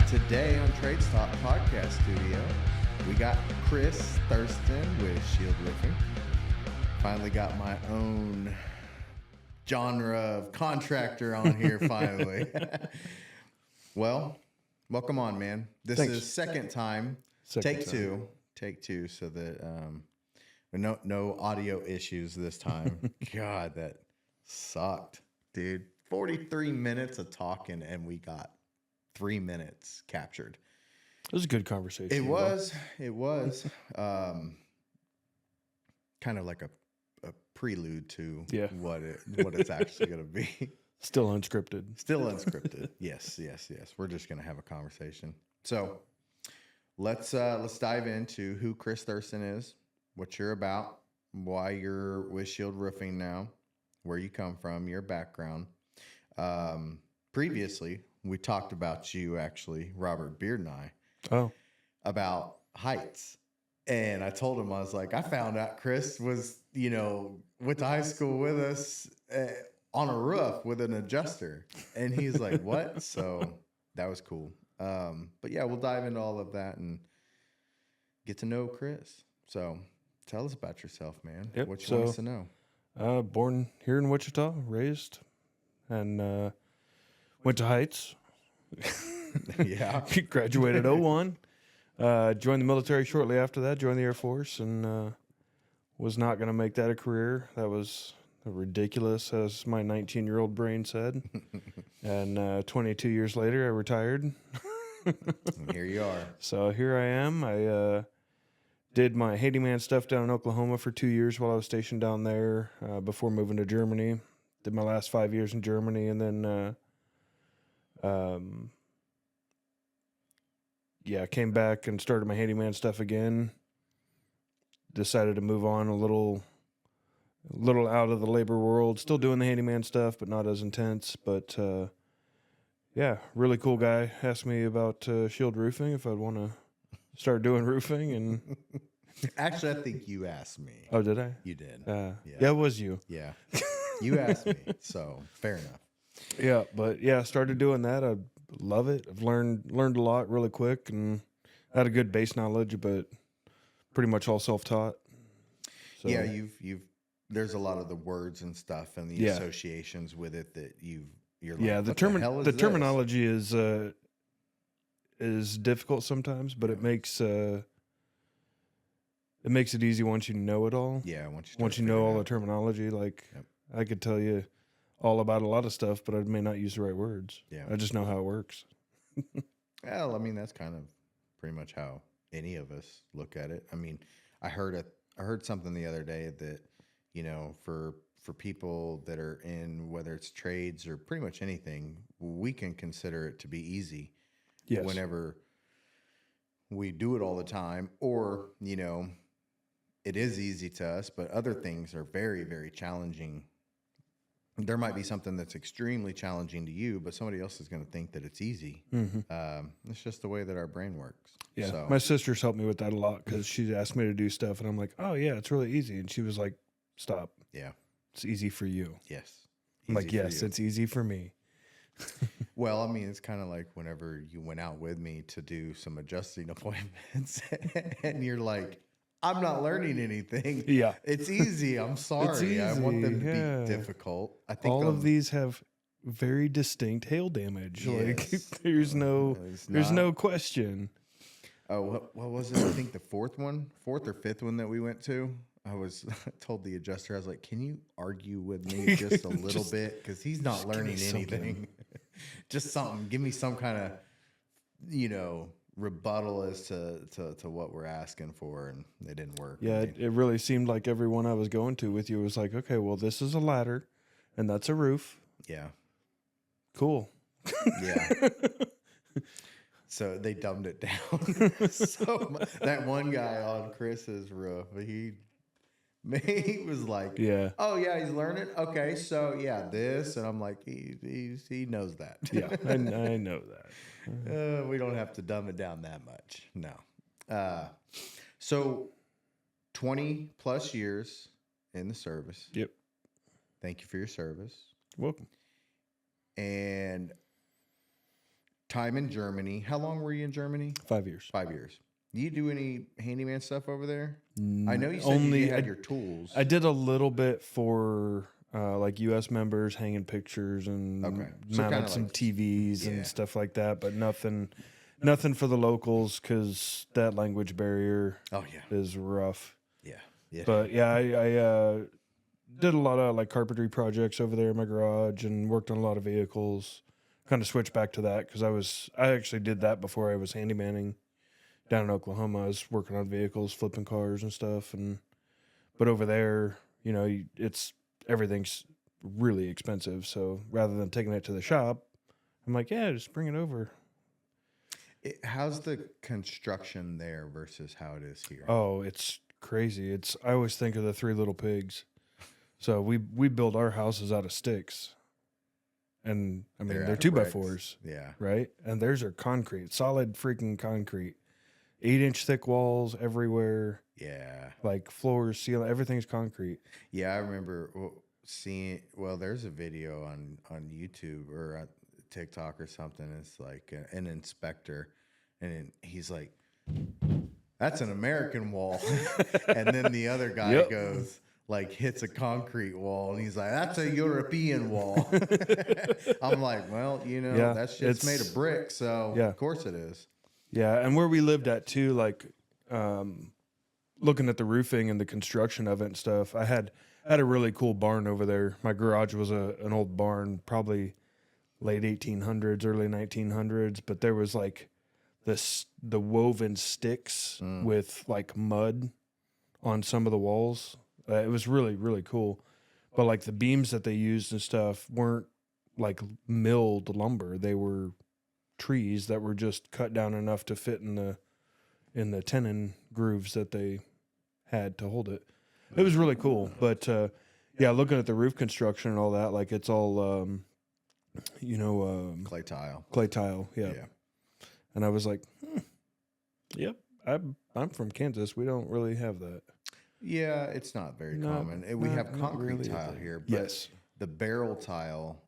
Today on Trades Talk Podcast Studio, we got Chris Thurston with Shield Roofing. Finally got my own genre of contractor on here finally. Well, welcome on, man. This Thanks. is second time. Take two, so that no audio issues this time. God, that sucked, dude. 43 minutes of talking, and we got 3 minutes captured. It was a good conversation. It was kind of like a prelude to what it's actually going to be. Still unscripted. Yes. We're just going to have a conversation. So let's dive into who Chris Thurston is, what you're about, why you're with Shield Roofing now, where you come from, your background. Previously, we talked about you, actually, Robert Beard and I, about heights. And I told him, I was like, I found out Chris was, went to high school with us on a roof with an adjuster. And he's like, what? So that was cool. But yeah, we'll dive into all of that and get to know Chris. So tell us about yourself, man. Yep. What you want us to know. Born here in Wichita, raised, and went to Heights. Yeah. Graduated 01. Joined the military shortly after that, joined the Air Force, and was not going to make that a career. That was ridiculous, as my 19-year-old brain said. And 22 years later, I retired. And here you are. So here I am. I did my handyman stuff down in Oklahoma for 2 years while I was stationed down there before moving to Germany. Did my last 5 years in Germany, and then came back and started my handyman stuff again. Decided to move on a little out of the labor world. Still doing the handyman stuff, but not as intense. But really cool guy. Asked me about Shield Roofing, if I'd want to start doing roofing. And actually, I think you asked me. Oh, did I? You did. Yeah, it was you. Yeah. You asked me, so fair enough. Yeah, but started doing that. I love it. I've learned a lot really quick, and had a good base knowledge, but pretty much all self-taught. So, yeah, you've there's a lot of the words and stuff and the associations with it that you're like, the terminology is difficult sometimes, but it makes it easy once you know it all. Yeah, once you know all the terminology, like I could tell you all about a lot of stuff, but I may not use the right words. Yeah. I just know how it works. Well, I mean, that's kind of pretty much how any of us look at it. I mean, I heard something the other day that, for people that are in, whether it's trades or pretty much anything, we can consider it to be easy. Yes. Whenever we do it all the time, or, it is easy to us, but other things are very, very challenging. There might be something that's extremely challenging to you, but somebody else is going to think that it's easy. Mm-hmm. It's just the way that our brain works. Yeah, so. My sister's helped me with that a lot because she asked me to do stuff, and I'm like, oh, yeah, it's really easy. And she was like, stop. Yeah. It's easy for you. Yes. I'm like, yes, it's easy for me. Well, I mean, it's kind of like whenever you went out with me to do some adjusting appointments, and you're like, I'm not learning anything. Yeah. It's easy. I'm sorry. It's easy. I want them to be difficult. I think all of these have very distinct hail damage. Yes. Like there's no question. Oh, what was it? I think the fourth or fifth one that we went to, I was told the adjuster, I was like, can you argue with me just a little bit? Because he's not learning anything. Just something. Give me some kind of, rebuttal as to what we're asking for, and it didn't work. Yeah, it really seemed like everyone I was going to with you was like, okay, well, this is a ladder, and that's a roof. Yeah. Cool. Yeah. So they dumbed it down. So that one guy on Chris's roof, he was like, oh yeah, he's learning. Okay, so yeah, this, and I'm like, he knows that. Yeah, I know that. We don't have to dumb it down that much. No. So 20 plus years in the service. Yep. Thank you for your service. Welcome. And time in Germany. How long were you in Germany? 5 years. 5 years. Do you do any handyman stuff over there? I know you said you had your tools. I did a little bit for like U.S. members, hanging pictures and mounted some TVs and stuff like that, but nothing for the locals because that language barrier is rough. Yeah. But yeah, I did a lot of like carpentry projects over there in my garage and worked on a lot of vehicles. Kind of switched back to that because I actually did that before I was handymanning down in Oklahoma. I was working on vehicles, flipping cars and stuff. But over there, you know, everything's really expensive. So rather than taking it to the shop, I'm like, yeah, just bring it over. How's the construction there versus how it is here? Oh, it's crazy. I always think of the Three Little Pigs. So we build our houses out of sticks. And I mean, they're 2x4s. Yeah. Right? And theirs are concrete, solid freaking concrete. 8-inch thick walls everywhere. Yeah. Like floors, ceiling, everything's concrete. Yeah, I remember seeing, there's a video on YouTube or TikTok or something. It's like an inspector, and he's like, that's an American wall. And then the other guy goes, like, hits a concrete wall, and he's like, that's a European wall. I'm like, well, that's just made of brick, so of course it is. Yeah, and where we lived at too, like looking at the roofing and the construction of it and stuff, I had a really cool barn over there. My garage was an old barn, probably late 1800s, early 1900s, but there was like the woven sticks with like mud on some of the walls. It was really, really cool. But like the beams that they used and stuff weren't like milled lumber. They were trees that were just cut down enough to fit in the tenon grooves that they had to hold it. It was really cool. But looking at the roof construction and all that, like it's all clay tile. Clay tile, yeah. And I was like, yep, I'm from Kansas. We don't really have that. Yeah, it's not very common. We have concrete really tile here, but the barrel tile,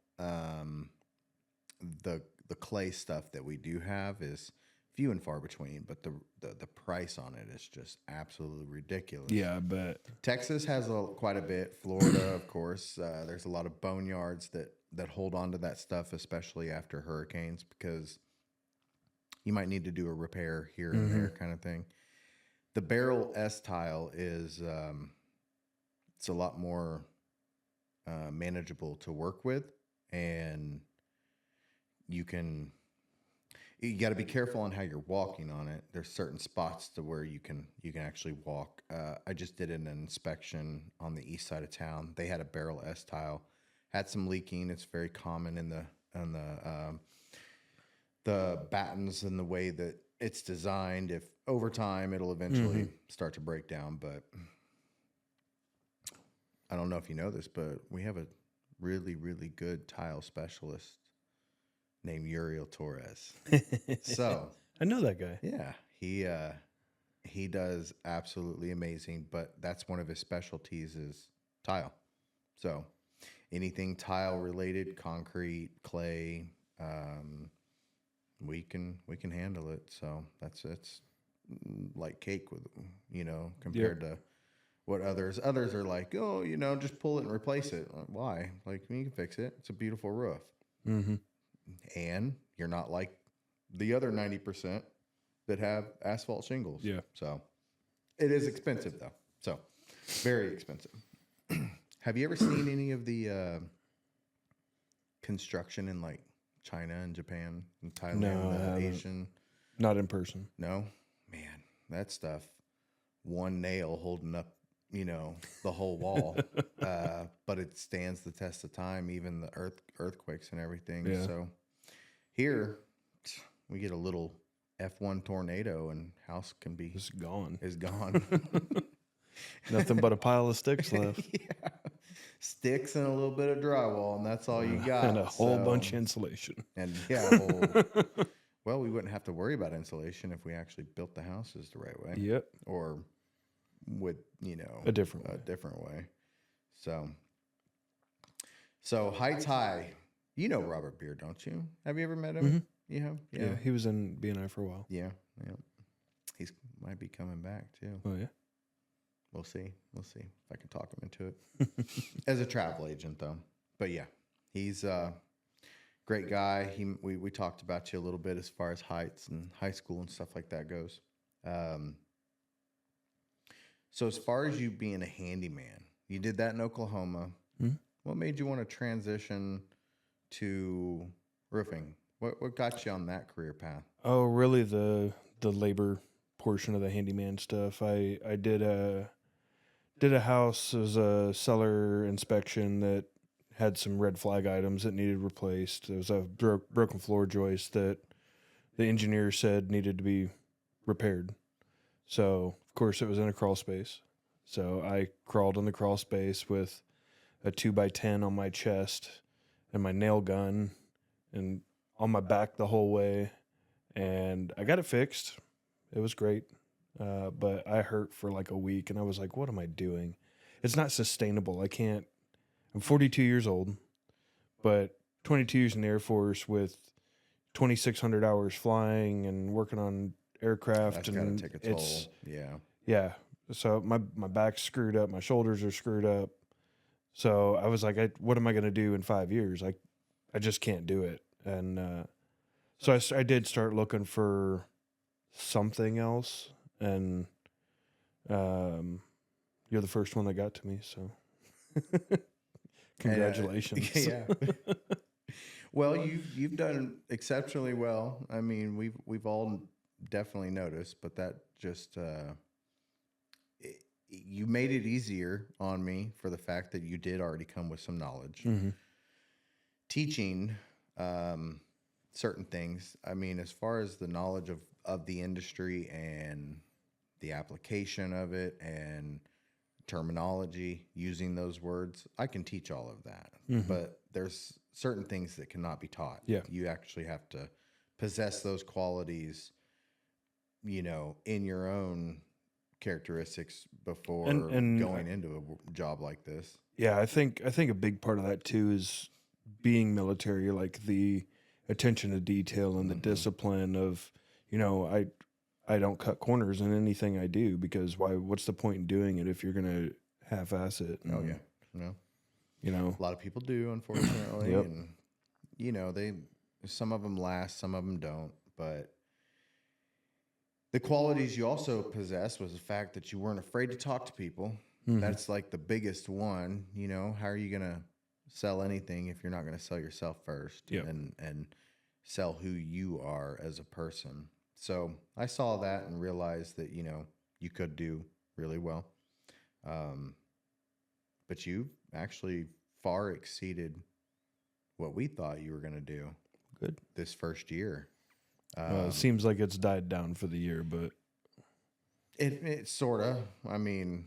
the clay stuff that we do have is few and far between, but the price on it is just absolutely ridiculous. Yeah, I bet. Texas has quite a bit. Florida, of course. There's a lot of boneyards that hold on to that stuff, especially after hurricanes, because you might need to do a repair here and there kind of thing. The barrel S tile is it's a lot more manageable to work with, and you got to be careful on how you're walking on it. There's certain spots to where you can actually walk. I just did an inspection on the east side of town. They had a barrel S tile, had some leaking. It's very common in the battens and the way that it's designed. If over time it'll eventually start to break down, but I don't know if you know this, but we have a really, really good tile specialist named Uriel Torres. So I know that guy. Yeah, he does absolutely amazing, but that's one of his specialties is tile. So anything tile related, concrete, clay, we can handle it. So it's like cake with, compared to what others are like, oh, just pull it and replace it. Like, why? Like, you can fix it. It's a beautiful roof. And you're not like the other 90% that have asphalt shingles. Yeah. So it is expensive though. So very expensive. Have you ever seen any of the construction in like China and Japan and Thailand? No, Asian? Not in person. No? Man, that stuff, one nail holding up, the whole wall. But it stands the test of time, even the earthquakes and everything. Yeah. So here we get a little F1 tornado and house is gone. Nothing but a pile of sticks left. Yeah. Sticks and a little bit of drywall, and that's all you got. And a whole bunch of insulation. And well, we wouldn't have to worry about insulation if we actually built the houses the right way. Yep. Or with, a different way. So Heights High, Robert Beard, don't you? Have you ever met him? Yeah. He was in BNI for a while. Yeah. He's might be coming back too. Oh yeah. We'll see if I can talk him into it as a travel agent though. But yeah, he's a great guy. We talked about you a little bit as far as heights and high school and stuff like that goes. So as far as you being a handyman, you did that in Oklahoma. Mm-hmm. What made you want to transition to roofing? What got you on that career path? Oh, really the labor portion of the handyman stuff. I did a house as a cellar inspection that had some red flag items that needed replaced. There was a broken floor joist that the engineer said needed to be repaired. So, of course, it was in a crawl space. So I crawled in the crawl space with a 2x10 on my chest and my nail gun and on my back the whole way. And I got it fixed. It was great. But I hurt for like a week and I was like, what am I doing? It's not sustainable. I'm 42 years old, but 22 years in the Air Force with 2,600 hours flying and working on aircraft. That's and gotta take a toll. Yeah. So my back's screwed up. My shoulders are screwed up. So I was like, what am I going to do in 5 years? I just can't do it. And so I did start looking for something else. And you're the first one that got to me. So congratulations. Yeah. Well, you've done exceptionally well. I mean, we've all definitely noticed, but that just you made it easier on me for the fact that you did already come with some knowledge. Mm-hmm. Teaching certain things. I mean, as far as the knowledge of the industry and the application of it and terminology, using those words, I can teach all of that. Mm-hmm. But there's certain things that cannot be taught. Yeah. You actually have to possess those qualities, in your own characteristics before and going into a job like this. Yeah, I think a big part of that too is being military, like the attention to detail and the discipline of, I don't cut corners in anything I do because what's the point in doing it if you're going to half-ass it? Oh yeah. No. A lot of people do, unfortunately. Yep. And some of them last, some of them don't, but the qualities you also possess was the fact that you weren't afraid to talk to people. Mm-hmm. That's like the biggest one. How are you going to sell anything if you're not going to sell yourself first? Yep. And sell who you are as a person. So I saw that and realized that, you could do really well. But you actually far exceeded what we thought you were going to do. Good. This first year. It seems like it's died down for the year, but it sort of, I mean,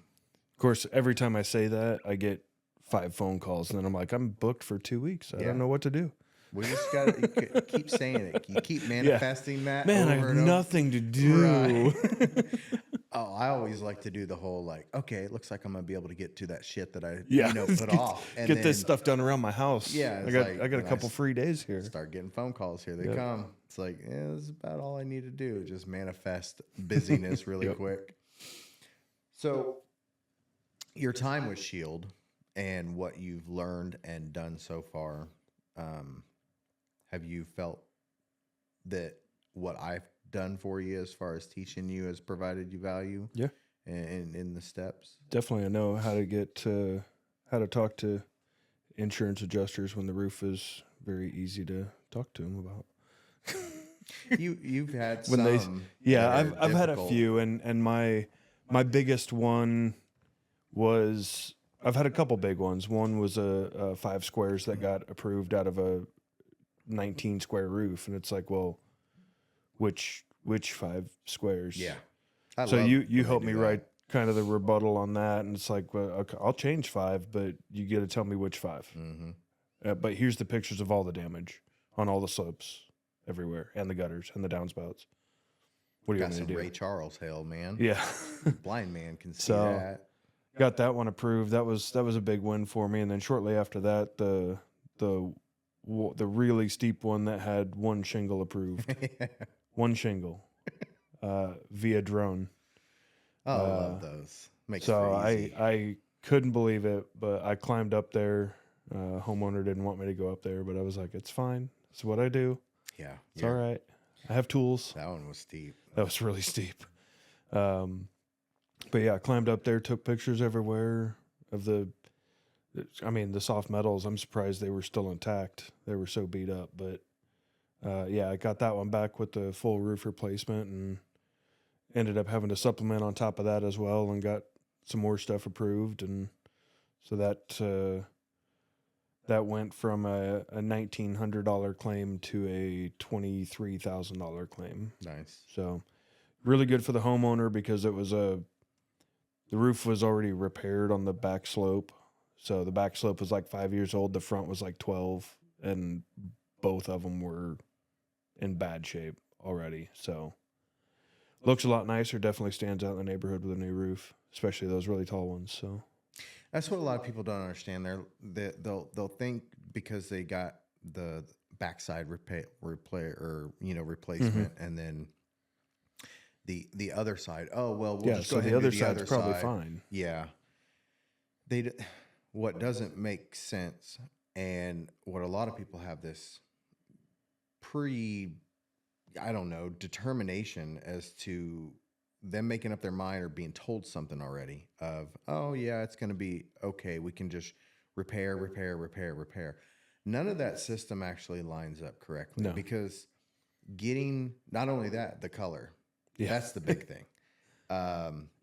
of course, every time I say that, I get 5 phone calls and then I'm like, I'm booked for 2 weeks. I don't know what to do. We just got to keep saying it. You keep manifesting that. Man, I have nothing to do. Right. Oh, I always like to do the whole okay, it looks like I'm going to be able to get to that shit that I put off. And get this stuff done around my house. Yeah. I got a couple free days here. Start getting phone calls. Here they come. It's like, this is about all I need to do. Just manifest busyness really quick. So your time with Shield and what you've learned and done so far, have you felt that what I've done for you as far as teaching you has provided you value? Yeah. And in the steps? Definitely. I know how to talk to insurance adjusters when the roof is very easy to talk to them about. You've had when some. I've had a few, and my biggest one was, I've had a couple big ones. One was a 5 squares that got approved out of a 19 square roof, and it's like, well, which 5 squares? Yeah. So you helped me write kind of the rebuttal on that, and it's like, well, okay, I'll change 5, but you got to tell me which 5. Mm-hmm. But here's the pictures of all the damage on all the slopes everywhere, and the gutters and the downspouts. What do you want me to do? Ray Charles hell, man. Yeah. Blind man can see that. Got that one approved. That was a big win for me. And then shortly after that, the the really steep one that had one shingle approved. One shingle via drone. Oh, I love those. Makes So for easy. I couldn't believe it, but I climbed up there. Homeowner didn't want me to go up there, but I was like, it's fine. It's what I do. Yeah. It's all right. I have tools. That one was steep. That was really steep. But yeah, I climbed up there, took pictures everywhere of the soft metals. I'm surprised they were still intact. They were so beat up, but yeah, I got that one back with the full roof replacement and ended up having to supplement on top of that as well and got some more stuff approved. And so that went from a $1,900 claim to a $23,000 claim. Nice. So really good for the homeowner because it was the roof was already repaired on the back slope. So the back slope was like 5 years old. The front was like 12, and both of them were in bad shape already. So looks a lot nicer. Definitely stands out in the neighborhood with a new roof, especially those really tall ones. So that's what a lot of people don't understand. They'll think because they got the backside replacement, and then the other side. Oh well, we'll just go ahead and do the other probably side. fine. Yeah. What doesn't make sense, and what a lot of people have this determination as to them making up their mind or being told something already of, oh yeah, it's going to be okay. We can just repair. None of that system actually lines up correctly because getting not only that, the color, that's the big thing.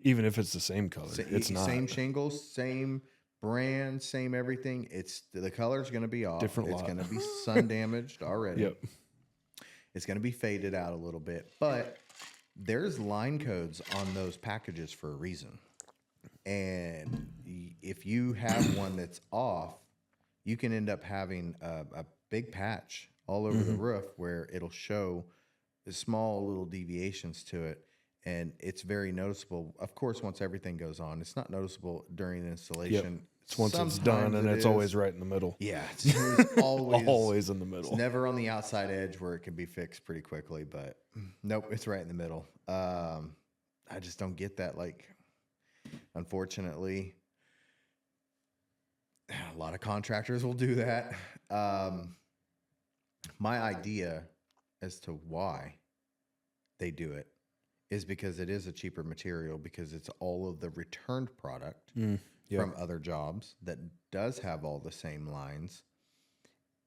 Even if it's the same color, it's not. Same shingles, same brand, same everything. The color's going to be off. It's going to be sun damaged already. Yep. It's going to be faded out a little bit, but there's line codes on those packages for a reason. And if you have one that's off, you can end up having a big patch all over the roof where it'll show the small little deviations to it. And it's very noticeable. Of course, once everything goes on, it's not noticeable during the installation. Yep. It's once it's done, and it's always right in the middle. Yeah, it's always in the middle. It's never on the outside edge where it can be fixed pretty quickly. But nope, it's right in the middle. I just don't get that. Like, unfortunately, a lot of contractors will do that. My idea as to why they do it is because it is a cheaper material, because it's all of the returned product from other jobs that does have all the same lines.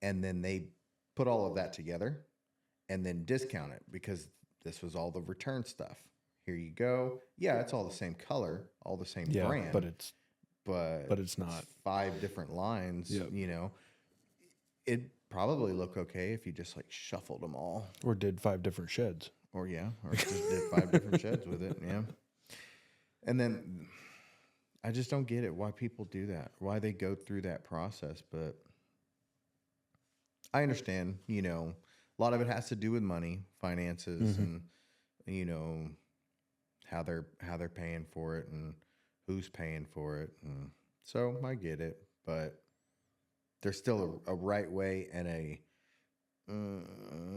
And then they put all of that together and then discount it because this was all the return stuff. Here you go. Yeah, it's all the same color, all the same brand. But it's not. 5 different lines, you know. It'd probably look okay if you just like shuffled them all. Or did 5 different sheds. Or just did 5 different sheds with it, And then I just don't get it, why people do that, why they go through that process. But I understand, you know, a lot of it has to do with money, finances, and, you know, how they're paying for it and who's paying for it. And so I get it, but there's still a right way and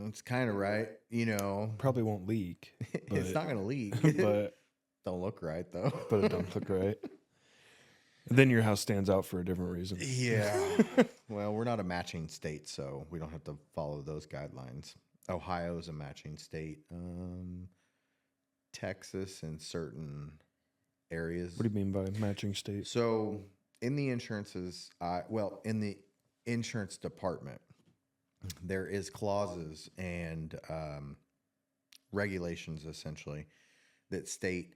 it's kind of right, you know. Probably won't leak. It's not going to leak. But don't look right, though. But it don't look right. Then your house stands out for a different reason. Yeah. Well, we're not a matching state, so we don't have to follow those guidelines. Ohio is a matching state. Texas and certain areas. What do you mean by matching state? So in the insurances, in the insurance department, there is clauses and regulations essentially that state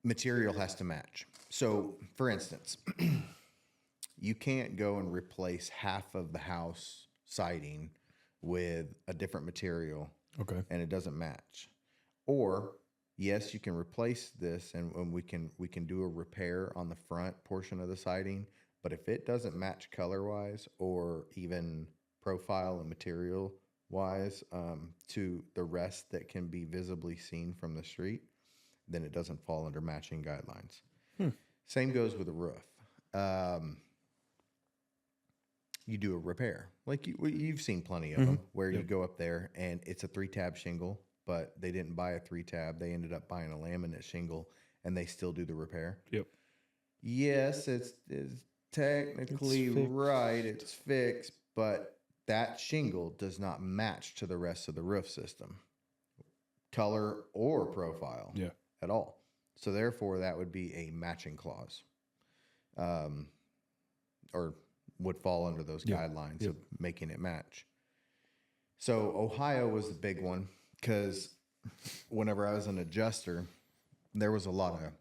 material has to match. So for instance, you can't go and replace half of the house siding with a different material. Okay. And it doesn't match. Or yes, you can replace this and we can do a repair on the front portion of the siding, but if it doesn't match color-wise or even profile and material-wise to the rest that can be visibly seen from the street, then it doesn't fall under matching guidelines. Same goes with a roof. you do a repair. Like you've seen plenty of them where you go up there and it's a 3-tab shingle, but they didn't buy a 3-tab. They ended up buying a laminate shingle and they still do the repair. Yep. Yes, it's technically right. It's fixed, but that shingle does not match to the rest of the roof system, color or profile at all. So therefore, that would be a matching clause, or would fall under those guidelines of making it match. So Ohio was the big one because whenever I was an adjuster, there was a lot of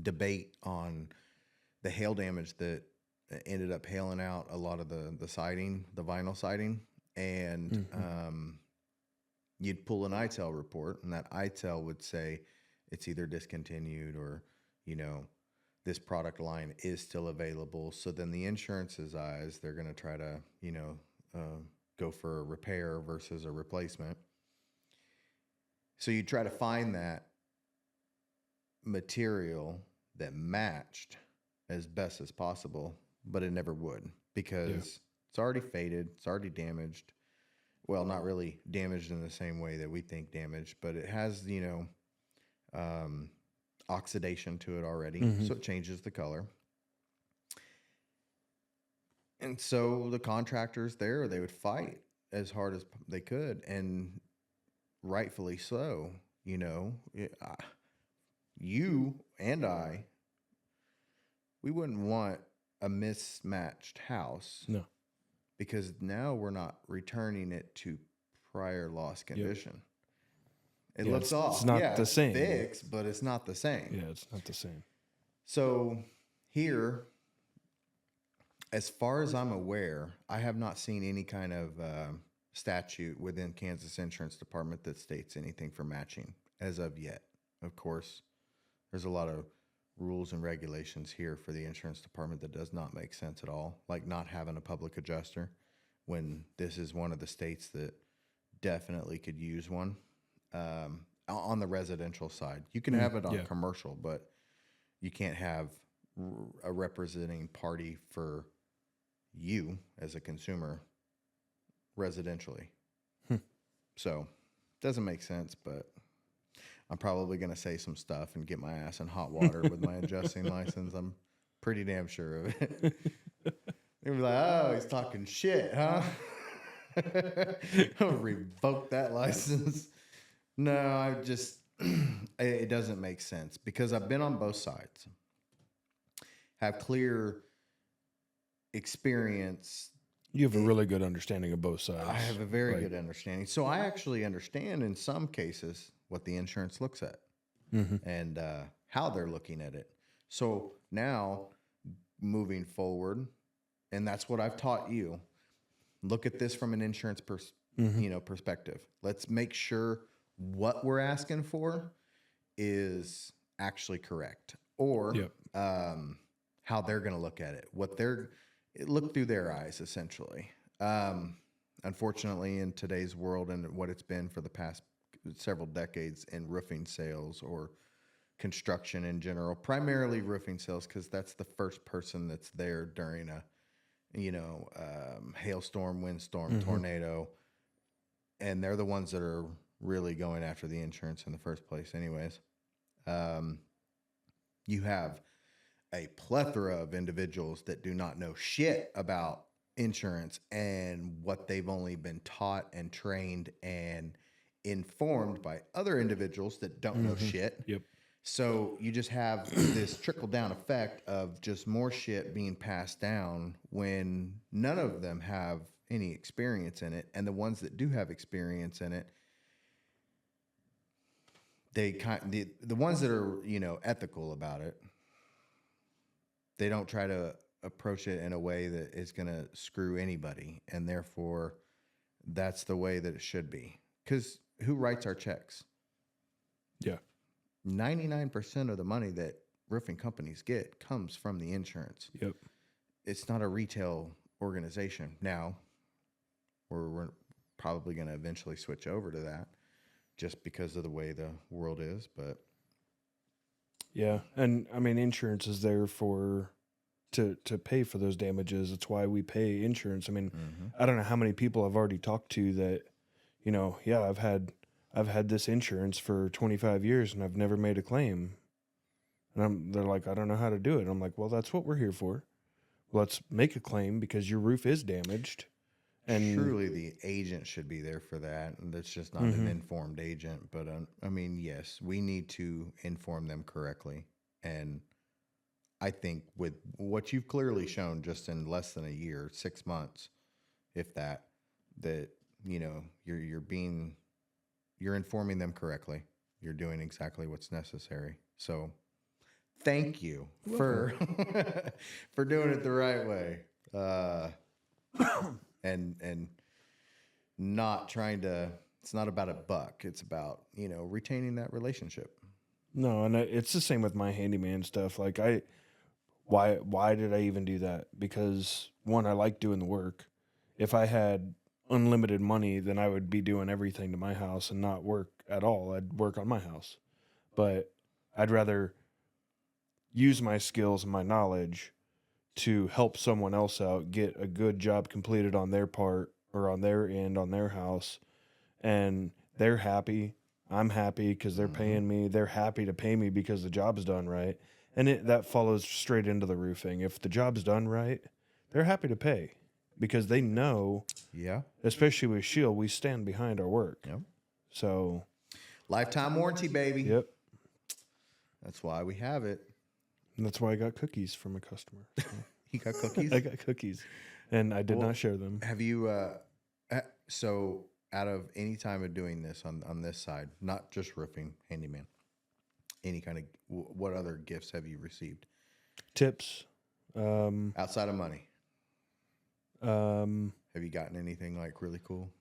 debate on the hail damage that ended up hailing out a lot of the siding, the vinyl siding, and you'd pull an ITEL report, and that ITEL would say it's either discontinued or, you know, this product line is still available. So then the insurance's eyes, they're going to try to, you know, go for a repair versus a replacement. So you try to find that material that matched as best as possible, but it never would because it's already faded, it's already damaged. Well, not really damaged in the same way that we think damaged, but it has, you know, oxidation to it already, so it changes the color. And so the contractors there, they would fight as hard as they could, and rightfully so. You know, you and I, we wouldn't want a mismatched house. No. Because now we're not returning it to prior loss condition. It looks off. It's not the same. Fixed, but it's not the same. Yeah, it's not the same. So here, as far as I'm aware, I have not seen any kind of statute within Kansas Insurance Department that states anything for matching as of yet. Of course, there's a lot of rules and regulations here for the insurance department that does not make sense at all, like not having a public adjuster when this is one of the states that definitely could use one. On the residential side, you can have it on commercial, but you can't have a representing party for you as a consumer residentially. So it doesn't make sense, but I'm probably going to say some stuff and get my ass in hot water with my adjusting license. I'm pretty damn sure of it. They'll be like, oh, he's talking shit, huh? I'll revoke that license. No, I just, it doesn't make sense because I've been on both sides, have clear experience. You have a really good understanding of both sides. I have a very good understanding. So I actually understand in some cases what the insurance looks at and how they're looking at it. So now moving forward, and that's what I've taught you, look at this from an insurance perspective. Let's make sure what we're asking for is actually correct, or how they're going to look at it, look through their eyes, essentially. Unfortunately, in today's world and what it's been for the past several decades in roofing sales or construction in general, primarily roofing sales, because that's the first person that's there during a, hailstorm, windstorm, tornado, and they're the ones that are really going after the insurance in the first place anyways. You have a plethora of individuals that do not know shit about insurance and what they've only been taught and trained and informed by other individuals that don't know shit. Yep. So you just have this trickle down effect of just more shit being passed down when none of them have any experience in it. And the ones that do have experience in it, the ones that are, ethical about it, they don't try to approach it in a way that is going to screw anybody. And therefore, that's the way that it should be. Because who writes our checks? Yeah. 99% of the money that roofing companies get comes from the insurance. Yep. It's not a retail organization. Now, we're probably going to eventually switch over to that just because of the way the world is. But yeah. And I mean, insurance is there to pay for those damages. That's why we pay insurance. I mean, I don't know how many people I've already talked to that, you know, yeah, I've had this insurance for 25 years and I've never made a claim. And they're like, I don't know how to do it. I'm like, well, that's what we're here for. Let's make a claim because your roof is damaged. And truly, the agent should be there for that. And that's just not an informed agent. But I mean, yes, we need to inform them correctly. And I think with what you've clearly shown just in less than a year, 6 months, if that, you know, you're informing them correctly. You're doing exactly what's necessary. So thank you for for doing it the right way. And not trying to, it's not about a buck. It's about, you know, retaining that relationship. no, and it's the same with my handyman stuff. Like why did I even do that? Because one, I like doing the work. If I had unlimited money, then I would be doing everything to my house and not work at all. I'd work on my house. But I'd rather use my skills and my knowledge to help someone else out, get a good job completed on their part or on their end, on their house, and they're happy. I'm happy because they're paying me. They're happy to pay me because the job's done right. And that follows straight into the roofing. If the job's done right, they're happy to pay because they know, especially with Shield, we stand behind our work. Yep. So, Lifetime warranty, baby. yep. That's why we have it. And that's why I got cookies from a customer. So. You got cookies? I got cookies, and I did not share them. Have you, so out of any time of doing this on this side, not just roofing, handyman, any kind of, what other gifts have you received? Tips. Outside of money. Have you gotten anything like really cool?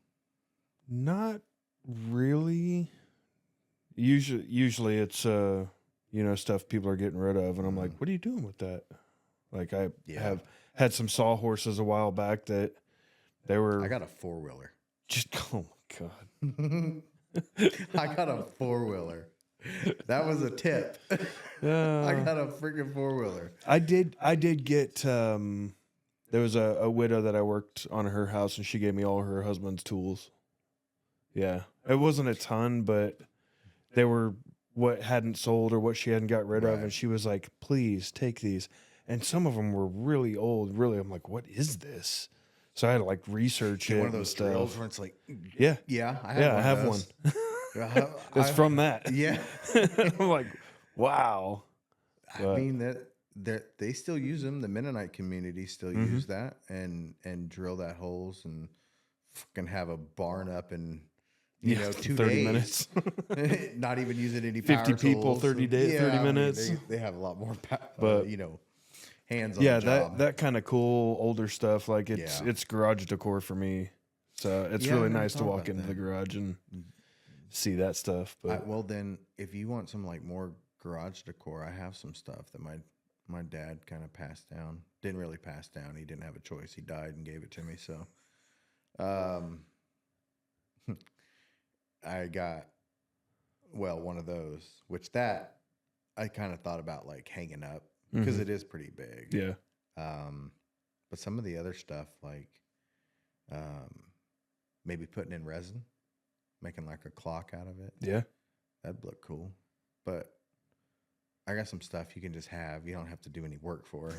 Not really. Usually it's, you know, stuff people are getting rid of, and I'm like, what are you doing with that? Like I have had some sawhorses a while back that they were. I got a 4-wheeler. Just oh my god. I got a 4-wheeler. That was a tip. I got a freaking 4-wheeler. I did get. There was a widow that I worked on her house, and she gave me all her husband's tools. Yeah, it wasn't a ton, but they were what hadn't sold or what she hadn't got rid of, and she was like, "Please take these." And some of them were really old. Really, I'm like, "What is this?" So I had to like research it. One of those drills where it's like, yeah, I have one. It's from that. Yeah, I'm like, wow. I mean that they still use them. The Mennonite community still use that and drill that holes and fucking have a barn up in 2 30 days. minutes. Not even using any power 50 people, tools. 30 days, 30 minutes. They have a lot more, but hands on the job. that kind of cool older stuff. Like it's garage decor for me. So it's really nice to walk into the garage and see that stuff. But well, then if you want some like more garage decor, I have some stuff that my dad kind of passed down. Didn't really pass down. He didn't have a choice. He died and gave it to me. So, I got, one of those, which that I kind of thought about like hanging up because it is pretty big. Yeah. But some of the other stuff, like, maybe putting in resin, making like a clock out of it. Yeah. That'd look cool. But I got some stuff you can just have. You don't have to do any work for.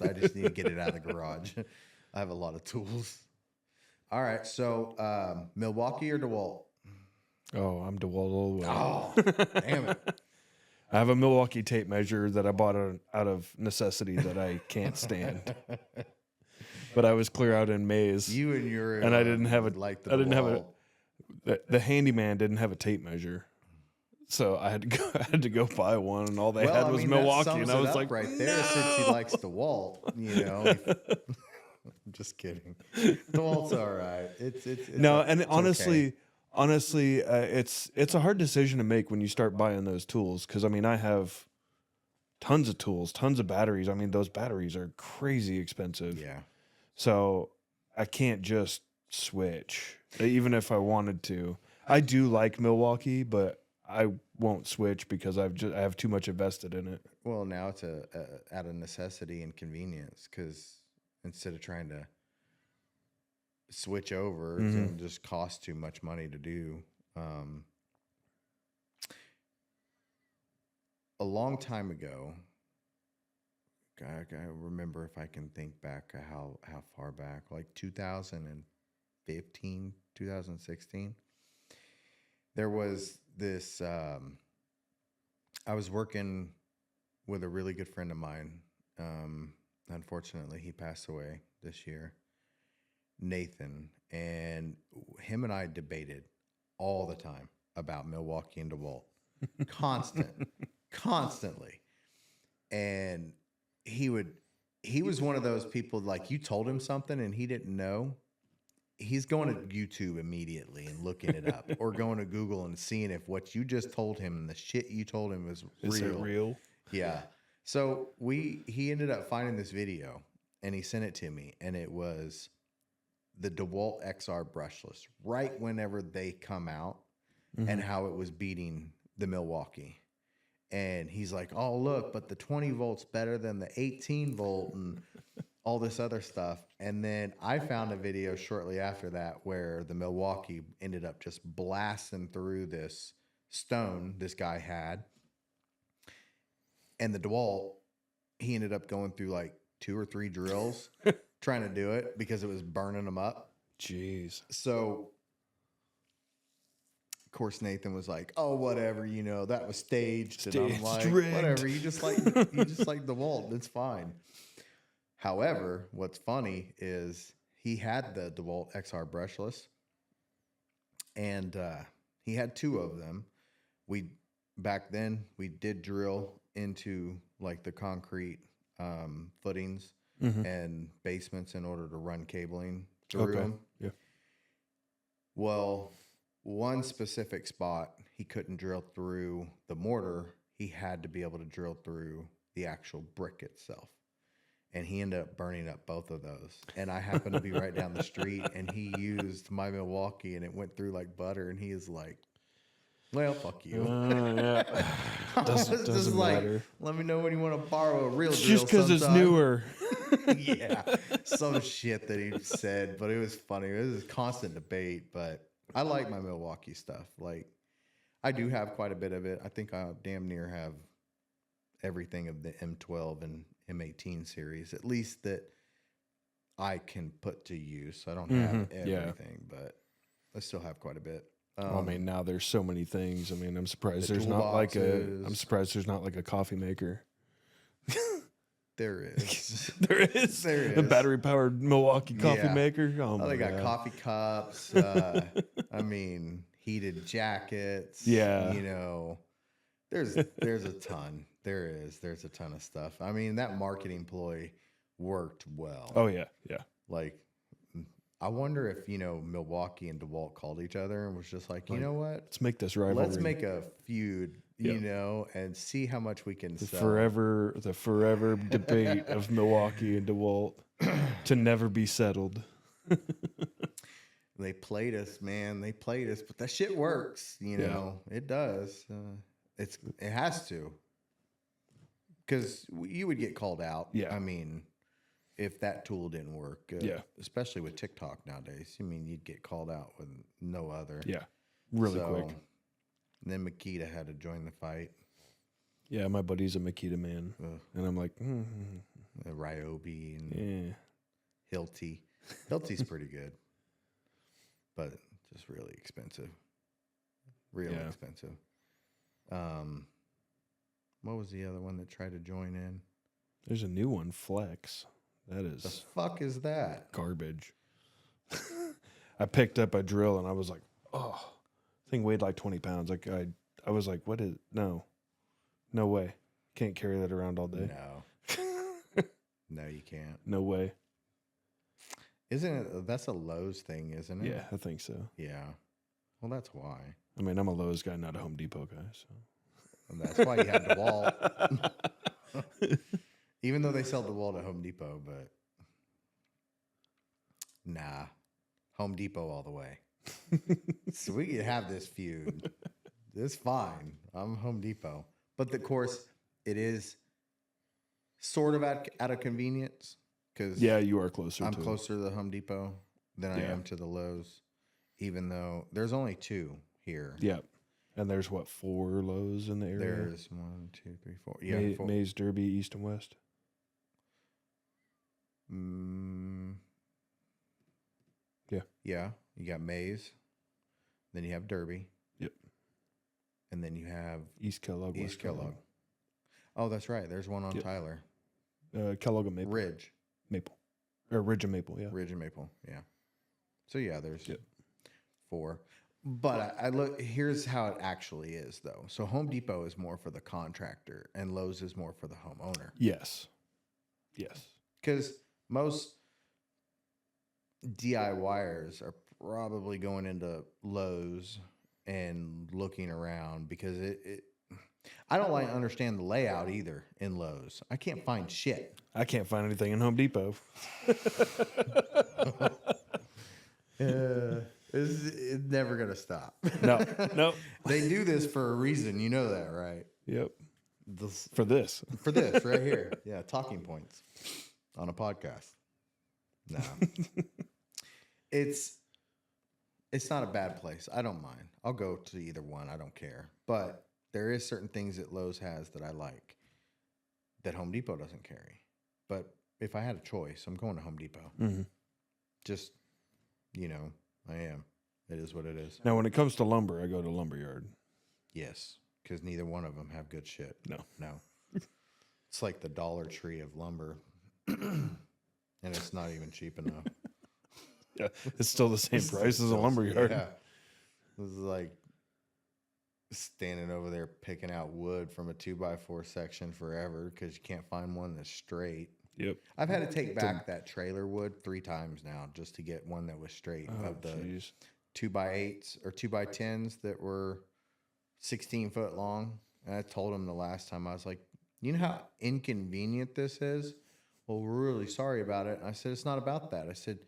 I just need to get it out of the garage. I have a lot of tools. All right. So, Milwaukee or DeWalt? Oh, I'm DeWalt all the way. Oh, damn it. I have a Milwaukee tape measure that I bought out of necessity that I can't stand. But I was clear out in Maze. You and your and I didn't have a like the I didn't DeWalt. have the handyman didn't have a tape measure. So I had to go buy one, and all they had was Milwaukee, and I was like, right there, since he likes DeWalt, I'm just kidding. DeWalt's all right. It's no, and it's honestly, okay. it's a hard decision to make when you start buying those tools, because I mean I have tons of tools, tons of batteries. I mean those batteries are crazy expensive. Yeah. So I can't just switch, even if I wanted to. I do like Milwaukee, but I won't switch because I have too much invested in it. Well, now it's out of necessity and convenience, because instead of trying to switch over, it's going to just cost too much money to do. A long time ago, I remember, if I can think back how far back, like 2015, 2016, there was this, I was working with a really good friend of mine. Unfortunately, he passed away this year, Nathan, and him and I debated all the time about Milwaukee and DeWalt, constantly. And he was one of those people, like, you told him something and he didn't know, he's going to YouTube immediately and looking it up, or going to Google and seeing if what you just told him and the shit you told him is real. Is it real? Yeah. So he ended up finding this video and he sent it to me, and it was the DeWalt XR brushless right whenever they come out, and how it was beating the Milwaukee. And he's like, oh, look, but the 20 volts better than the 18 volt and all this other stuff. And then I found a video shortly after that where the Milwaukee ended up just blasting through this stone this guy had. And the DeWalt, he ended up going through like 2 or 3 drills trying to do it because it was burning them up. Jeez. So, of course, Nathan was like, "Oh, whatever, that was staged." And I'm like, rigged. "Whatever, you just like DeWalt, it's fine." However, what's funny is he had the DeWalt XR brushless, and he had 2 of them. Back then we did drill into like the concrete footings and basements in order to run cabling through them. Yeah. Well, one specific spot, he couldn't drill through the mortar. He had to be able to drill through the actual brick itself. And he ended up burning up both of those. And I happened to be right down the street, and he used my Milwaukee, and it went through like butter. And he is like, well, fuck you. Yeah. Doesn't matter. Let me know when you want to borrow a real drill. Just because it's newer. Yeah. Some shit that he said, but it was funny. It was a constant debate, but I like my Milwaukee stuff. Like, I do have quite a bit of it. I think I damn near have everything of the M12 and M18 series, at least that I can put to use. I don't have everything, but I still have quite a bit. I mean, now there's so many things. I mean, I'm surprised The there's not like toolboxes. a coffee maker. There is. There is. There is. The battery powered Milwaukee coffee maker. Oh, they got God. coffee cups. I mean, heated jackets. Yeah. There's a ton. There's a ton of stuff. I mean, that marketing ploy worked well. Oh yeah, yeah. Like, I wonder if Milwaukee and DeWalt called each other and was just like, you know what? Let's make this rivalry. Let's make a feud, and see how much we can sell. The forever debate of Milwaukee and DeWalt to never be settled. They played us, man. They played us, but that shit works. It does. It has to, because you would get called out. Yeah. I mean, if that tool didn't work, especially with TikTok nowadays, you'd get called out with no other. Yeah, really quick. And then Makita had to join the fight. Yeah, my buddy's a Makita man, and I'm like, Ryobi and Hilti. Hilti's pretty good, but just really expensive. Really expensive. What was the other one that tried to join in? There's a new one, Flex. That is The fuck is that? garbage. I picked up a drill and I was like, oh, thing weighed like 20 pounds. Like I was like, what is, no way. Can't carry that around all day. No. No, you can't. No way. Isn't it? That's a Lowe's thing, isn't it? Yeah, I think so. Yeah. Well, that's why. I mean, I'm a Lowe's guy, not a Home Depot guy. So And that's why you had DeWalt. Even though they sell DeWalt at Home Depot, but nah. Home Depot all the way. So we could have this feud. it's fine. I'm Home Depot. But of course, it is sort of out of convenience because you are closer. I'm closer to the Home Depot than I am to the Lowe's, even though there's only 2 here. Yeah. And there's 4 Lowe's in the area? There's 1, 2, 3, 4. Yeah, 4. Mays, Derby, East and West. Yeah. Yeah. You got Mays. Then you have Derby. Yep. And then you have East Kellogg. East Kellogg. Oh, that's right. There's one on Tyler. Kellogg and Maple. Ridge. Maple. Or Ridge and Maple, yeah. Ridge and Maple, yeah. So yeah, there's 4. But I look, here's how it actually is though. So Home Depot is more for the contractor and Lowe's is more for the homeowner. Yes. Yes. Because most DIYers are probably going into Lowe's and looking around because I don't understand the layout either in Lowe's. I can't find shit. I can't find anything in Home Depot. It's never going to stop. No. They do this for a reason. You know that, right? Yep. For this right here. Yeah. Talking points on a podcast. No, it's not a bad place. I don't mind. I'll go to either one. I don't care. But there is certain things that Lowe's has that I like that Home Depot doesn't carry. But if I had a choice, I'm going to Home Depot. Mm-hmm. Just, I am. It is what it is. Now, when it comes to lumber, I go to Lumberyard. Yes, because neither one of them have good shit. No. It's like the Dollar Tree of lumber, and it's not even cheap enough. Yeah, it's still the same price as a Lumberyard. Yeah. It was like standing over there picking out wood from a 2x4 section forever because you can't find one that's straight. Yep. I've had to take back that trailer wood 3 times now just to get one that was straight of the 2x8s or 2x10s that were 16 foot long. And I told him the last time, I was like, you know how inconvenient this is? Well, we're really sorry about it. And I said, it's not about that. I said,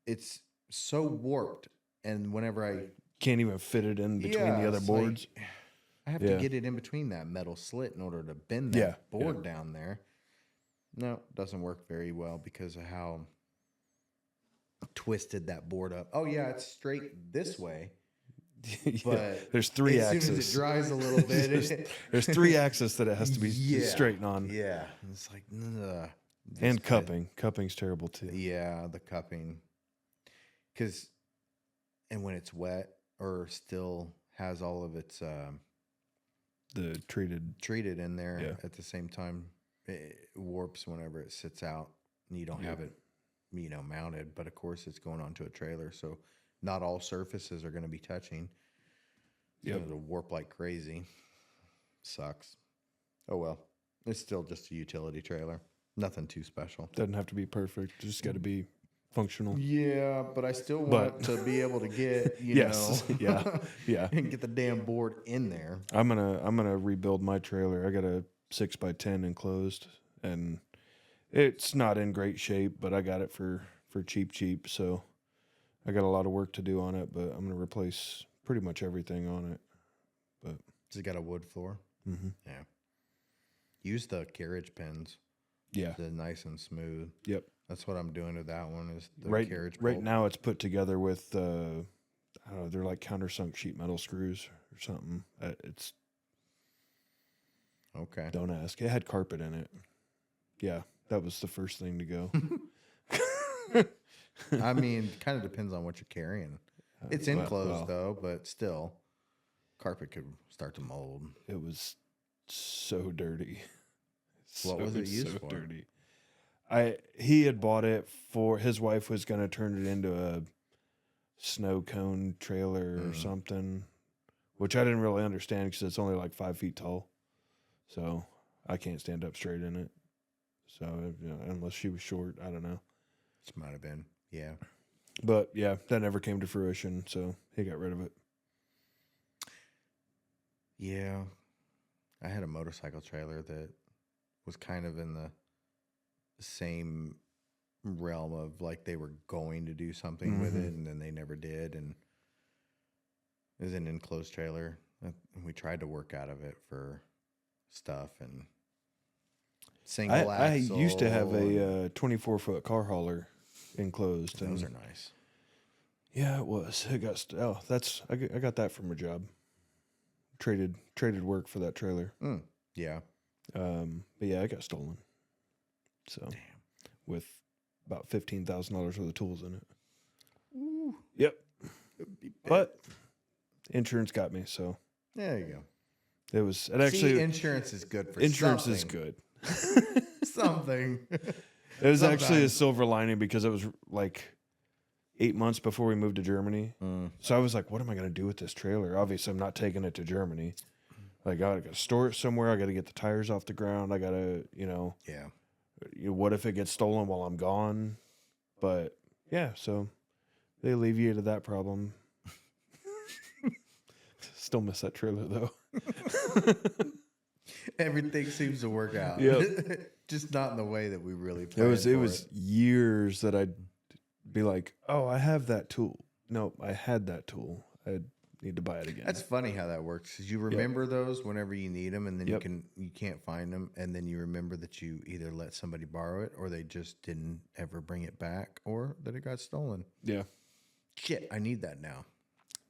it's so warped. And whenever I can't even fit it in between the other boards. Like, I have to get it in between that metal slit in order to bend that board down there. No, it doesn't work very well because of how twisted that board up. Oh yeah, it's straight this way. But there's 3 axes. As soon as it dries a little bit, there's 3 axes that it has to be straightened on. Yeah, it's like and cupping. Cupping's terrible too. Yeah, the cupping. And when it's wet or still has all of its the treated in there at the same time, it warps whenever it sits out and you don't have it, mounted. But of course, it's going onto a trailer, so not all surfaces are going to be touching. It'll warp like crazy. Sucks. Oh well, it's still just a utility trailer. Nothing too special. Doesn't have to be perfect. Just got to be functional. Yeah, but I still want to be able to get, and get the damn board in there. I'm gonna rebuild my trailer. I got a 6x10 enclosed, and it's not in great shape, but I got it for cheap. So I got a lot of work to do on it, but I'm gonna replace pretty much everything on it. But does it got a wood floor? Mm-hmm. Yeah. Use the carriage pins. Yeah, they're nice and smooth. Yep. That's what I'm doing with that one is the carriage bolt. Right now it's put together with, I don't know, they're like countersunk sheet metal screws or something. It's okay. Don't ask. It had carpet in it. Yeah, that was the first thing to go. I mean, kind of depends on what you're carrying. It's enclosed though, but still, carpet could start to mold. It was so dirty. What was it used for? Dirty. He had bought it for his wife was going to turn it into a snow cone trailer or something, which I didn't really understand because it's only like 5 feet tall. So I can't stand up straight in it. So unless she was short, I don't know. This might have been, yeah. But yeah, that never came to fruition. So he got rid of it. Yeah. I had a motorcycle trailer that was kind of in the same realm of like they were going to do something with it and then they never did, and it was an enclosed trailer. And we tried to work out of it for stuff and single I axle. used to have a 24-foot car hauler enclosed. Those and are nice. Yeah, it was. It got I got that from a job. Traded work for that trailer. Yeah. But yeah, it got stolen. So, with about $15,000 worth of tools in it. Ooh. Yep. But insurance got me, so There you go. it was. It actually insurance is good for insurance something. is good. Something. It was actually a silver lining because it was like 8 months before we moved to Germany. So I was like, what am I going to do with this trailer? Obviously, I'm not taking it to Germany. Like, I got to store it somewhere. I got to get the tires off the ground. I got to, Yeah. What if it gets stolen while I'm gone? But yeah, so they alleviated that problem. Still miss that trailer though. Everything seems to work out. Yep. Just not in the way that we really It planned. was years that I'd be like, oh, I have that tool. No, I had that tool. I need to buy it again. That's funny how that works. 'Cause you remember those whenever you need them, and then you can't find them, and then you remember that you either let somebody borrow it, or they just didn't ever bring it back, or that it got stolen. Yeah. Shit, I need that now.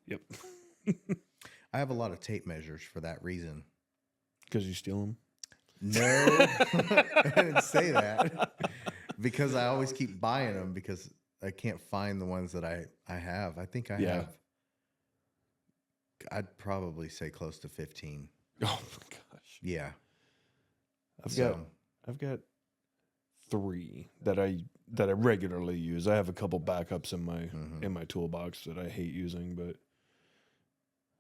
Yep. I have a lot of tape measures for that reason. Because you steal them? No, I didn't say that. Because I always keep buying them because I can't find the ones that I have. I think I have. I'd probably say close to 15. Oh my gosh. Yeah. I've got 3 that I regularly use. I have a couple backups in my toolbox that I hate using, but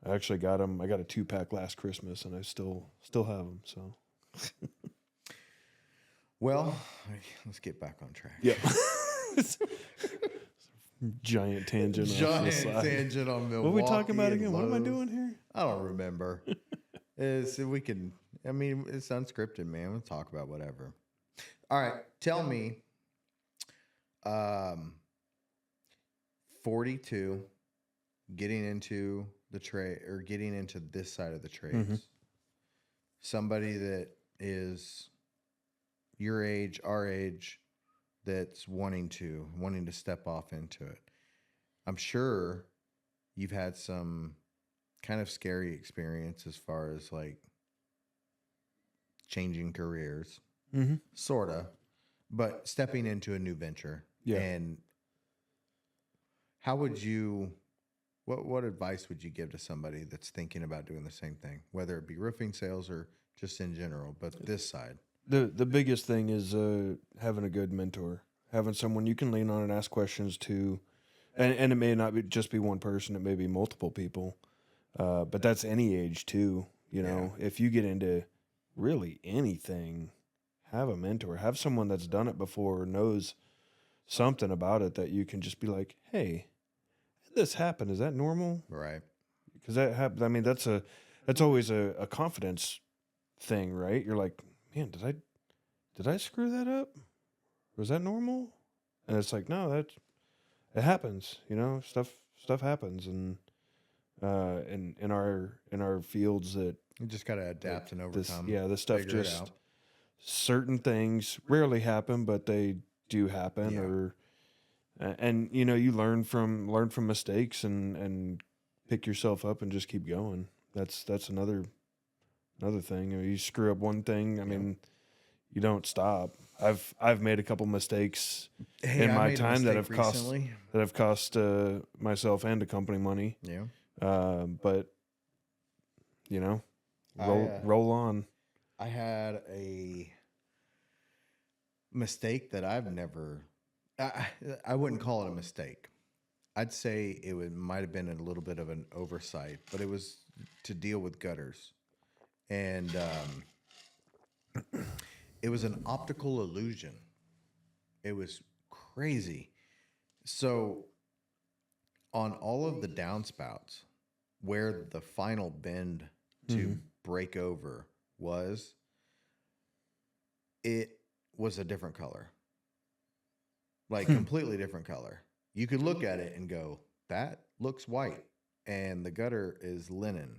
I actually got them. I got a 2-pack last Christmas, and I still have them. So, well, let's get back on track. yeah. Giant tangent. Tangent on Milwaukee. What are we talking about again? What am I doing here? I don't remember. It's unscripted, man. We'll talk about whatever. All right. Tell me, 42, getting into the trade or getting into this side of the trades. Somebody that is your age, our age, that's wanting to step off into it. I'm sure you've had some kind of scary experience as far as like changing careers, sort of, but stepping into a new venture. Yeah. And how would you, what advice would you give to somebody that's thinking about doing the same thing, whether it be roofing sales or just in general, but this side? The biggest thing is having a good mentor, having someone you can lean on and ask questions to, and it may not be just be one person, it may be multiple people, but that's any age too. You know, if you get into really anything, have a mentor, have someone that's done it before, knows something about it that you can just be like, hey, this happened. Is that normal? Right. Because that happened. I mean, that's always a confidence thing, right? You're like, man, did I screw that up? Was that normal? And it's like, no, it happens. You know, stuff happens, and in our fields that You just got to adapt and overcome. This stuff figure it just out. certain things rarely happen, but they do happen. And you know, you learn from mistakes and pick yourself up and just keep going. That's another thing. You screw up one thing, I mean, you don't stop. I've made a couple mistakes in my time that have cost myself and the company money. Yeah. But you know, roll on. I had a mistake that I've never. I wouldn't call it a mistake. I'd say might have been a little bit of an oversight, but it was to deal with gutters, and it was an optical illusion. It was crazy. So on all of the downspouts, where the final bend to break over was, it was a different color. Like completely different color. You could look at it and go, that looks white, and the gutter is linen.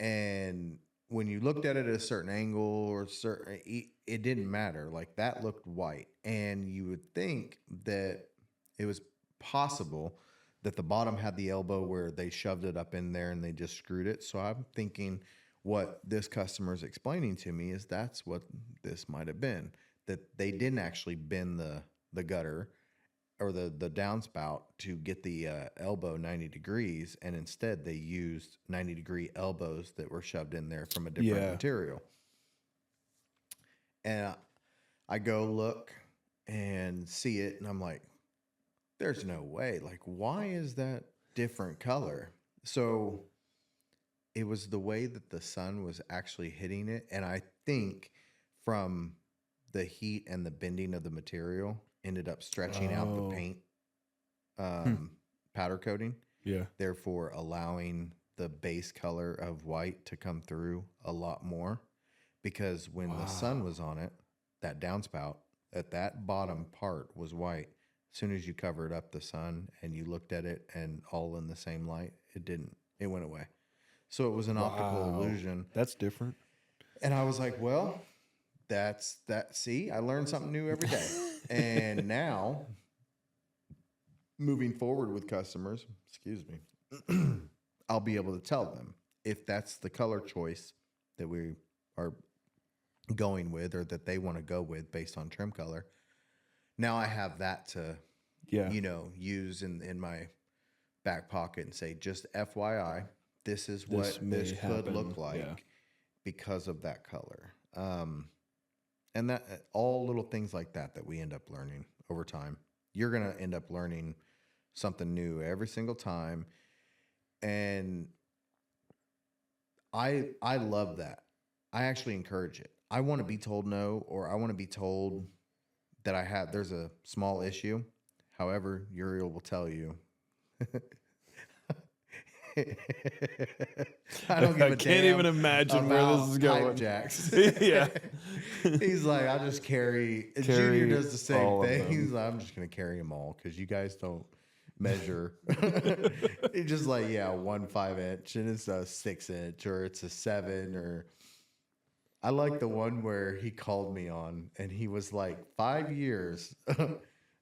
And when you looked at it at a certain angle or certain, it didn't matter. Like that looked white. And you would think that it was possible that the bottom had the elbow where they shoved it up in there and they just screwed it. So I'm thinking what this customer is explaining to me is that's what this might have been, that they didn't actually bend the gutter or the downspout to get the elbow 90 degrees. And instead they used 90-degree elbows that were shoved in there from a different material. And I go look and see it, and I'm like, there's no way. Like, why is that different color? So it was the way that the sun was actually hitting it. And I think from the heat and the bending of the material ended up stretching out the paint powder coating. Yeah. Therefore allowing the base color of white to come through a lot more. Because when the sun was on it, that downspout at that bottom part was white. As soon as you covered up the sun and you looked at it and all in the same light, it went away. So it was an optical illusion. That's different. And I was like, well, that's that. See, I learned something new every day. And now moving forward with customers, I'll be able to tell them if that's the color choice that we are going with or that they want to go with based on trim color. Now I have that to, use in my back pocket and say, just FYI, this is what this could look like because of that color. And that all little things like that we end up learning over time. You're going to end up learning something new every single time. And I love that. I actually encourage it. I want to be told no, or I want to be told that there's a small issue. However, Uriel will tell you. I can't even imagine where this is going. Pipe jacks. Yeah. He's like, I'll just carry Junior does the same thing. He's like, I'm just going to carry them all because you guys don't measure. He's just like, 1 5-inch and it's a 6-inch or it's a 7 or. I like the one where he called me on and he was like, 5 years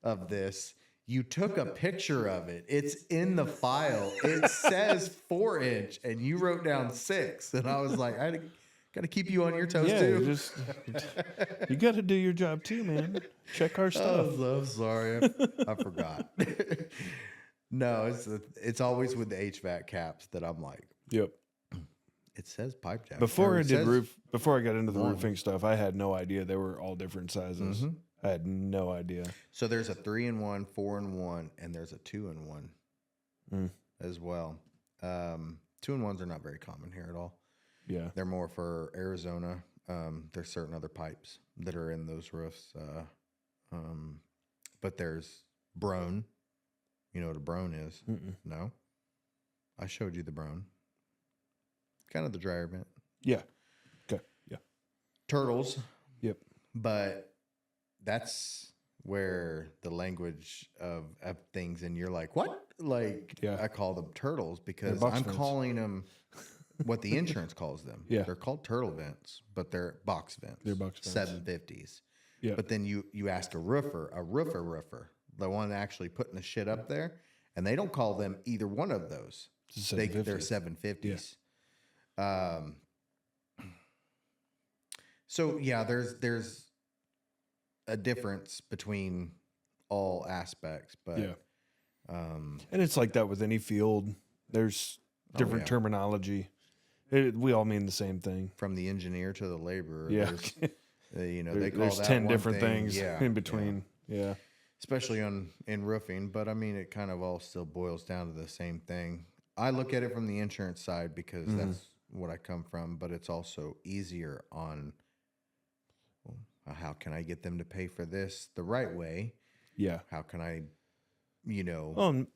of this. You took a picture of it. It's in the file. It says 4-inch and you wrote down 6. And I was like, I got to keep you on your toes too. You got to do your job too, man. Check our stuff. I'm sorry. I forgot. No, it's always with the HVAC caps that I'm like, yep. It says pipe jack. Before I got into the roofing stuff, I had no idea they were all different sizes. Mm-hmm. I had no idea. So there's a 3-in-1, 4-in-1, and there's a 2-in-1 as well. 2-in-1s are not very common here at all. Yeah. They're more for Arizona. There's certain other pipes that are in those roofs. But there's Brone. You know what a Brone is? Mm-mm. No? I showed you the Brone. Kind of the dryer vent. Yeah. Okay. Yeah. Turtles. Yep. But that's where the language of things, and you're like, what? Like, I call them turtles because I'm calling them what the insurance calls them. Yeah. They're called turtle vents, but they're box vents. They're box vents. 750s. Yeah. But then you ask a roofer, the one actually putting the shit up there, and they don't call them either one of those. They're 750s. Yeah. So yeah, there's a difference between all aspects, but and it's like that with any field. There's different terminology. We all mean the same thing. From the engineer to the laborer. Yeah. They call there's that 10 one different thing. things in between. Yeah. Especially in roofing, but I mean, it kind of all still boils down to the same thing. I look at it from the insurance side because that's what I come from, but it's also easier on how can I get them to pay for this the right way? Yeah. How can I, and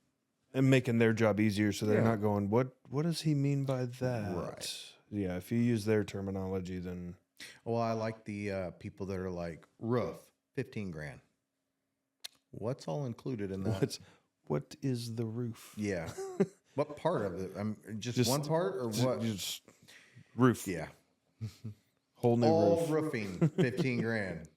making their job easier so they're not going, what does he mean by that? Right. Yeah, if you use their terminology, then. Well, I like the people that are like, roof, $15,000. What's all included in that? What is the roof? Yeah. What part of it? Just one part or what? Just roof. Yeah. Whole new All roof. roofing, 15 grand.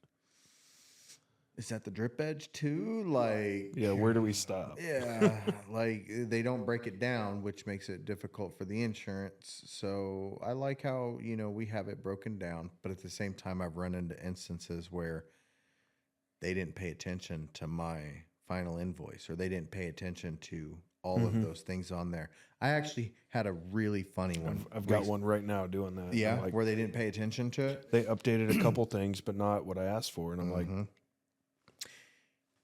Is that the drip edge too? Like, Yeah, where do we stop? yeah, like they don't break it down, which makes it difficult for the insurance. So I like how, we have it broken down, but at the same time, I've run into instances where they didn't pay attention to my final invoice, or they didn't pay attention to all of those things on there. I actually had a really funny one. I've got one right now doing that. Yeah, where they didn't pay attention to it. They updated a couple things, but not what I asked for. And I'm like,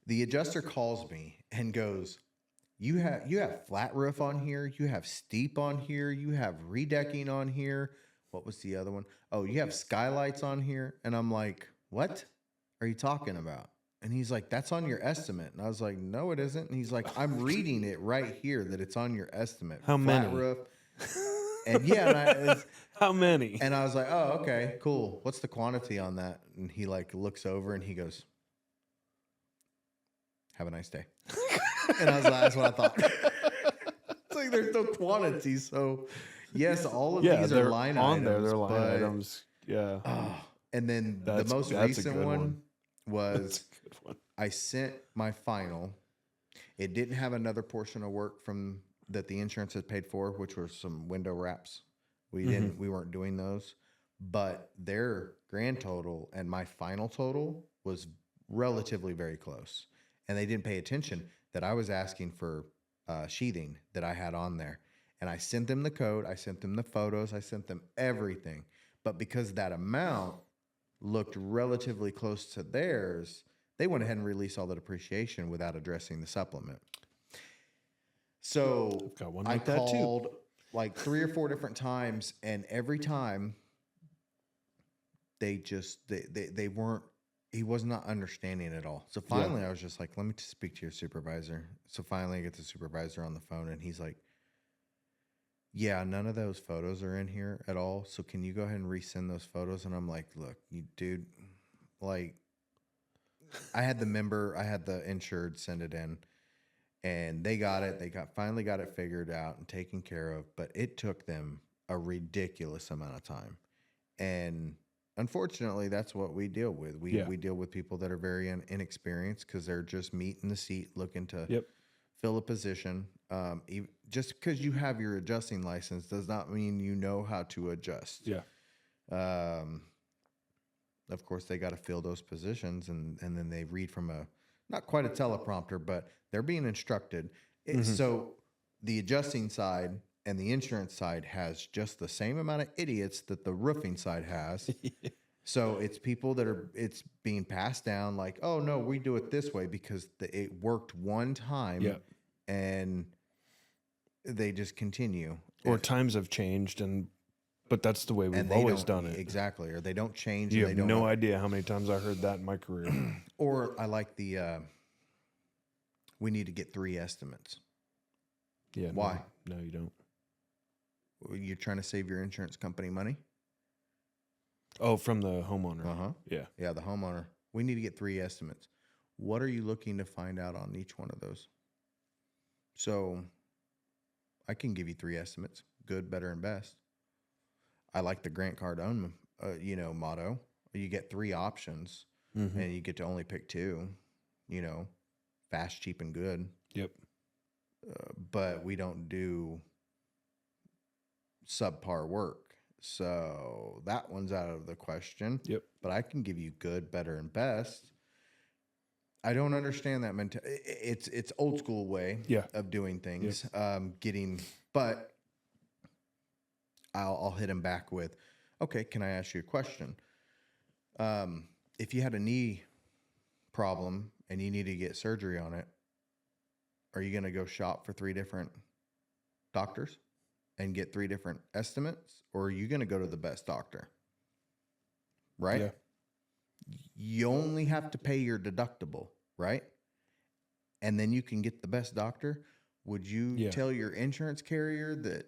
the adjuster calls me and goes, you have flat roof on here, you have steep on here, you have redecking on here. What was the other one? Oh, you have skylights on here. And I'm like, what are you talking about? And he's like, that's on your estimate. And I was like, no, it isn't. And he's like, I'm reading it right here that it's on your estimate. How many? Flat roof. And yeah, how many? And I was like, oh, okay, cool. What's the quantity on that? And he like looks over and he goes, have a nice day. And I was like, that's what I thought. It's like there's no quantity. So yes, all of these are line on items. There. They're line items. Yeah. And then the most recent one was I sent my final. It didn't have another portion of work from that the insurance had paid for, which were some window wraps. We weren't doing those, but their grand total and my final total was relatively very close. And they didn't pay attention that I was asking for sheathing that I had on there. And I sent them the code. I sent them the photos. I sent them everything. But because that amount looked relatively close to theirs, they went ahead and released all the depreciation without addressing the supplement. So got one like I called like 3 or 4 different times, and every time they weren't, he was not understanding at all. So finally I was just like, let me just speak to your supervisor. So finally I get the supervisor on the phone and he's like, yeah, none of those photos are in here at all. So can you go ahead and resend those photos? And I'm like, look, you dude, like I had the insured send it in and they got it. They finally got it figured out and taken care of, but it took them a ridiculous amount of time. And unfortunately, that's what we deal with. We deal with people that are very inexperienced because they're just meat in the seat looking to fill a position. Just because you have your adjusting license does not mean you know how to adjust. Yeah. Of course, they got to fill those positions, and then they read from not quite a teleprompter, but they're being instructed. So the adjusting side and the insurance side has just the same amount of idiots that the roofing side has. So it's people it's being passed down like, oh no, we do it this way because it worked one time and they just continue. Or times have changed but that's the way we've always done it. Exactly. Or they don't change. You have no idea how many times I heard that in my career. Or I like we need to get 3 estimates. Yeah. Why? No, you don't. You're trying to save your insurance company money? Oh, from the homeowner. Uh-huh. Yeah. Yeah, the homeowner. We need to get 3 estimates. What are you looking to find out on each one of those? So I can give you 3 estimates, good, better, and best. I like the Grant Cardone, motto. You get 3 options and you get to only pick 2, fast, cheap, and good. Yep. But we don't do subpar work. So that one's out of the question. Yep. But I can give you good, better, and best. I don't understand that mentality. It's old school way of doing things. Yep. But I'll hit him back with, okay, can I ask you a question? If you had a knee problem and you need to get surgery on it, are you going to go shop for 3 different doctors and get 3 different estimates? Or are you going to go to the best doctor? Right? Yeah. You only have to pay your deductible, right? And then you can get the best doctor. Would you tell your insurance carrier that,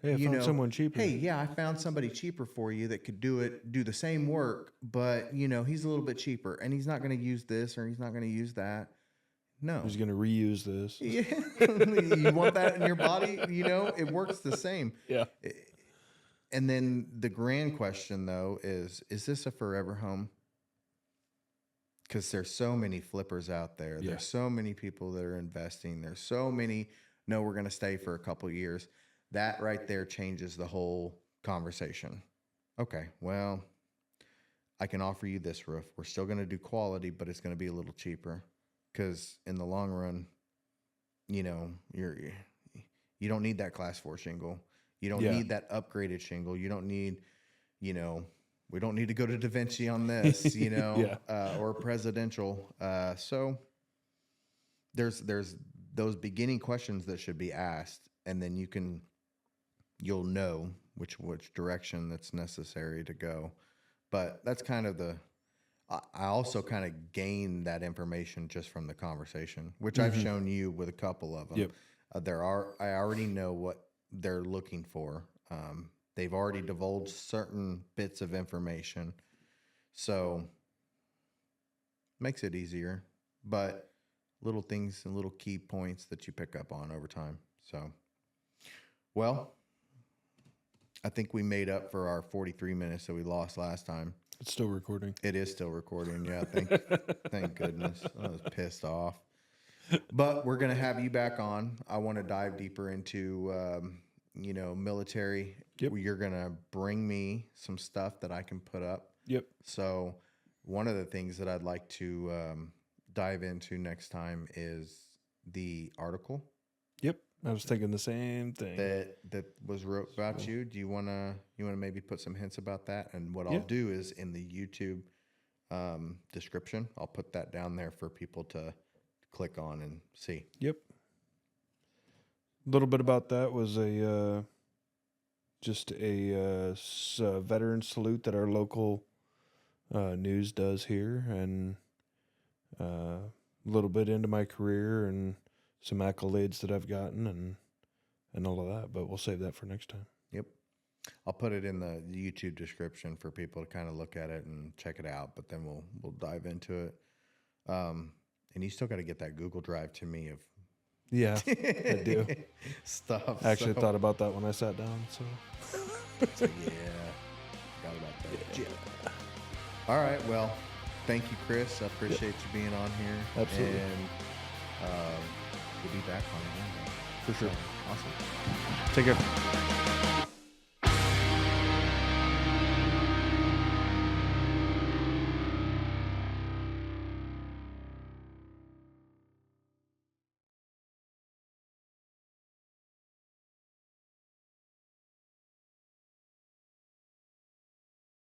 hey, I found someone cheaper? Hey, yeah, I found somebody cheaper for you that could do the same work, but he's a little bit cheaper and he's not going to use this or he's not going to use that. No. He's going to reuse this. Yeah. You want that in your body? It works the same. Yeah. And then the grand question, though, is this a forever home? Because there's so many flippers out there. Yeah. There's so many people that are investing. There's so many, no, we're going to stay for a couple of years. That right there changes the whole conversation. Okay, well, I can offer you this roof. We're still going to do quality, but it's going to be a little cheaper. Because in the long run, you don't need that class 4 shingle. You don't need that upgraded shingle. You don't need, we don't need to go to Da Vinci on this, or presidential. So there's those beginning questions that should be asked, and then you'll know which direction that's necessary to go. But that's kind of I also kind of gained that information just from the conversation, which I've shown you with a couple of them. Yep. I already know what they're looking for. They've already divulged certain bits of information, so makes it easier, but little things and little key points that you pick up on over time. So, well, I think we made up for our 43 minutes that we lost last time. It's still recording. It is still recording. Yeah. Thank goodness. I was pissed off, but we're going to have you back on. I want to dive deeper into, military. Yep. You're going to bring me some stuff that I can put up. Yep. So one of the things that I'd like to dive into next time is the article. Yep. I was thinking the same thing. That was wrote about you. Do you wanna maybe put some hints about that? And what I'll do is in the YouTube description, I'll put that down there for people to click on and see. Yep. A little bit about that was just a veteran salute that our local news does here, and a little bit into my career and some accolades that I've gotten and all of that, but we'll save that for next time. Yep. I'll put it in the YouTube description for people to kind of look at it and check it out, but then we'll dive into it. And you still got to get that Google Drive to me of I do. Stuff. I actually thought about that when I sat down, so forgot about that. Yeah. All right, well, thank you, Chris. I appreciate you being on here. Absolutely. And we'll be back on again. For sure. Awesome. Take care.